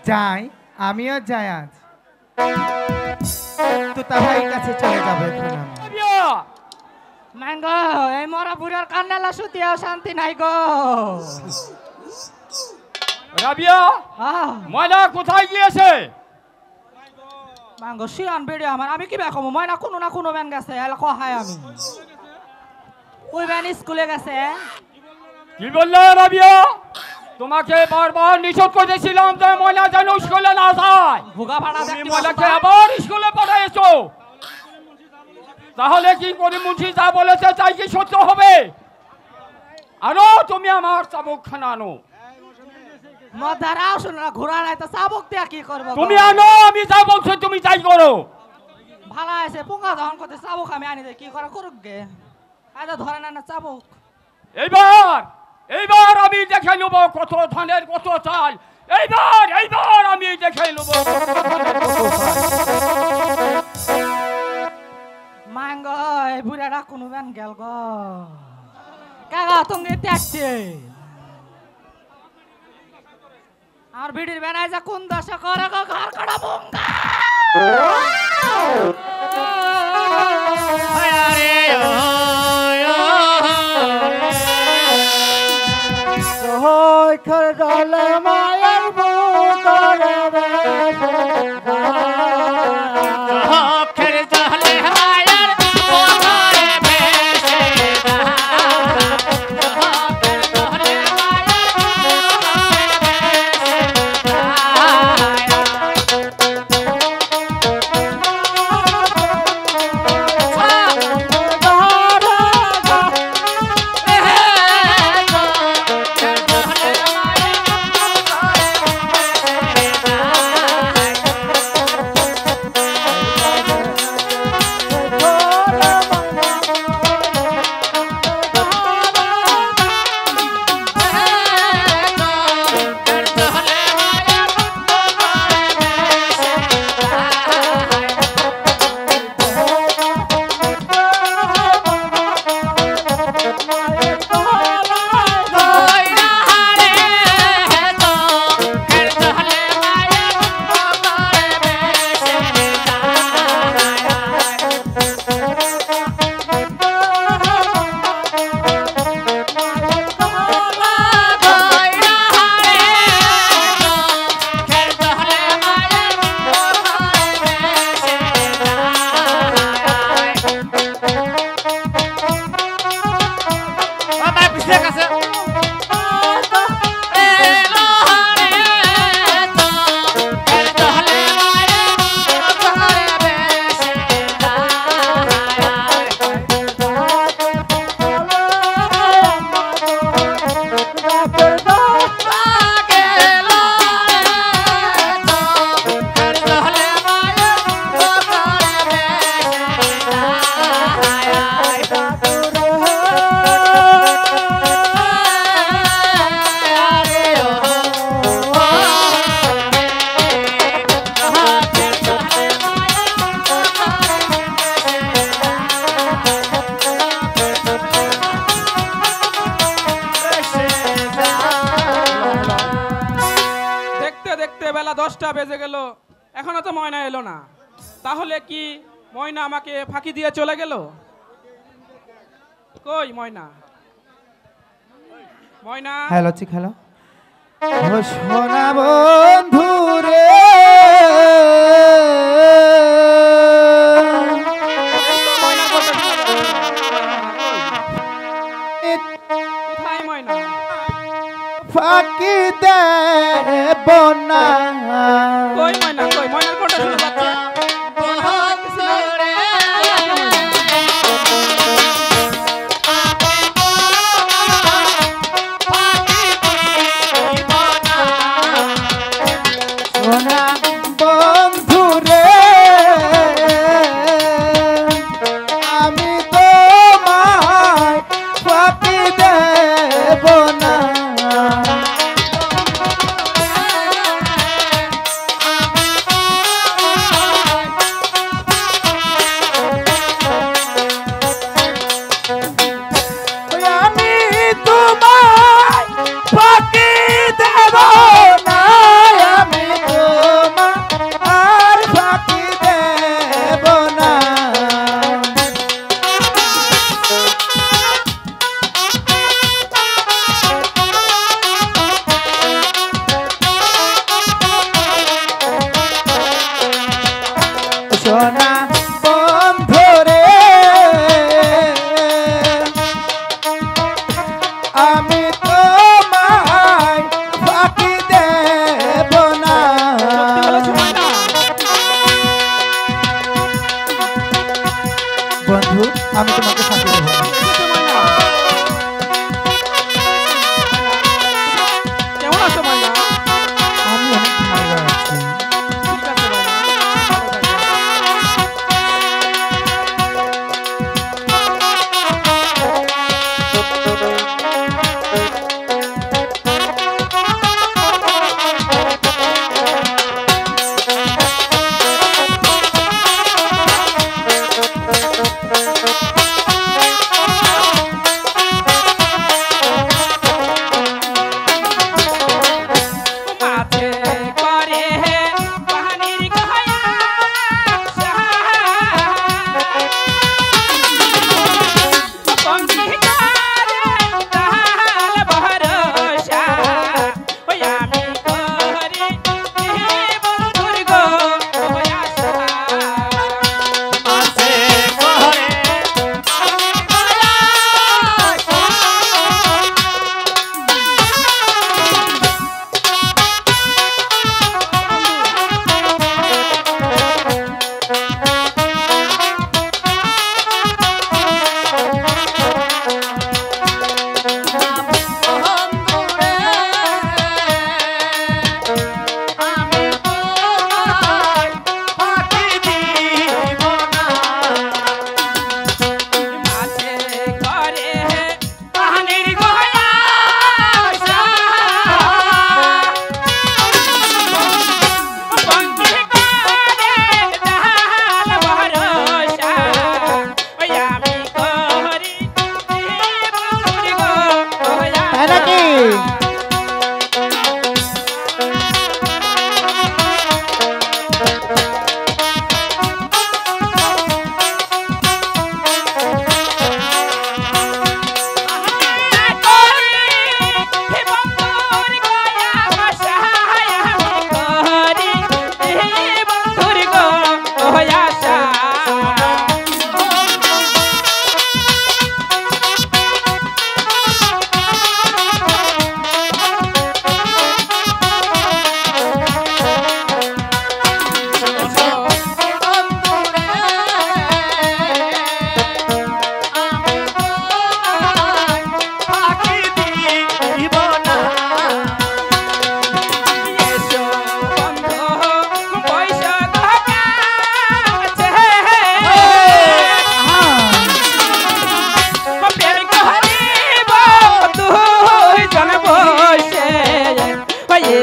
যাই, আমিও যাই, আজ তুতা ভাইয়ের কাছে চলে যাবো এখন আমি। মাঙ্গো এই মরা বুড়ার কান্নালা শুতিয়াও শান্তি নাই গো। রাবিয়া, ময়না কোথায় গিয়েছে? মাঙ্গো শিয়ান বেড়ে আমার, আমি কি বেকম ময়না কোনো না কোনো ব্যান গেছে, এলা কহায় আমি ওই ব্যান স্কুলে গেছে। কি বললে রাবিয়া? তোমাকে বারবার নিষেধ করেছিলাম যে ময়না যেন স্কুলে না যায়। ভোগা ভাড়া তুমি ময়নাকে আবার স্কুলে পাঠিয়েছো, তাহলে কি করিম মুন্সি যা বলেছে তাই কি সত্য হবে? আনো তুমি আমার চাবুকখানা আনো। মদারাও শুনো না, ঘোড়া নাই তো চাবুক দিয়া কি করবো? তুমি আনো, আমি যা বলছি তুমি তাই করো। ভালো আছে পুঙ্গা যখন করতে চাবুক আমি আনি দেয়, কি করে করুক গে? আজ ধরে না না চাবুক। এইবার এইবার আমি দেখে নেব কত ধানের কত চাল। এইবার এইবার আমি দেখে নেব মাঙ্গ বুড়াটা কোনো বেন গেল গো কাকা তুমি দেখছে আর ভিডির বেনায় যা কোন দশা করে গো ঘর কাটা বঙ্গা বেলা 10টা বেজে গেল, এখনো তো ময়না এলো না। তাহলে কি ময়না আমাকে ফাঁকি দিয়ে চলে গেল? কই ময়না? ময়না, হ্যালো চিক হ্যালো। ও সোনা বন্ধু রে, কোথায় ময়না? ফাঁকি দেব না। কই ময়না, কই ময়নার কোনটা শুনে যাচ্ছে? সোনা বন্ধু রে, আমি তোমায় ফাঁকি দেব না। আমি তোমায় ফাঁকি দেব না, আমি তোমায় আর ফাঁকি দেব না। সোনা বন্ধু রে, আমি তোমায় ফাঁকি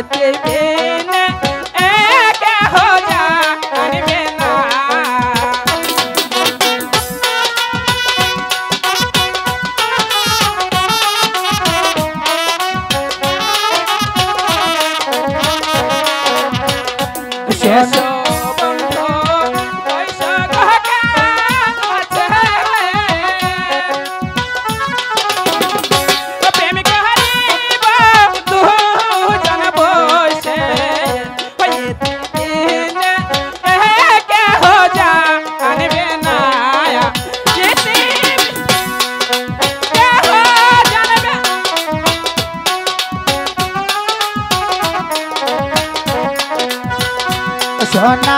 दिन एक हो जाने ना শেষ বন্ধু বৈশাখ আছে প্রেমিক হারিব দুজন বসে দিন কে হো জানবে না যেদিন কে হো জানবে সোনা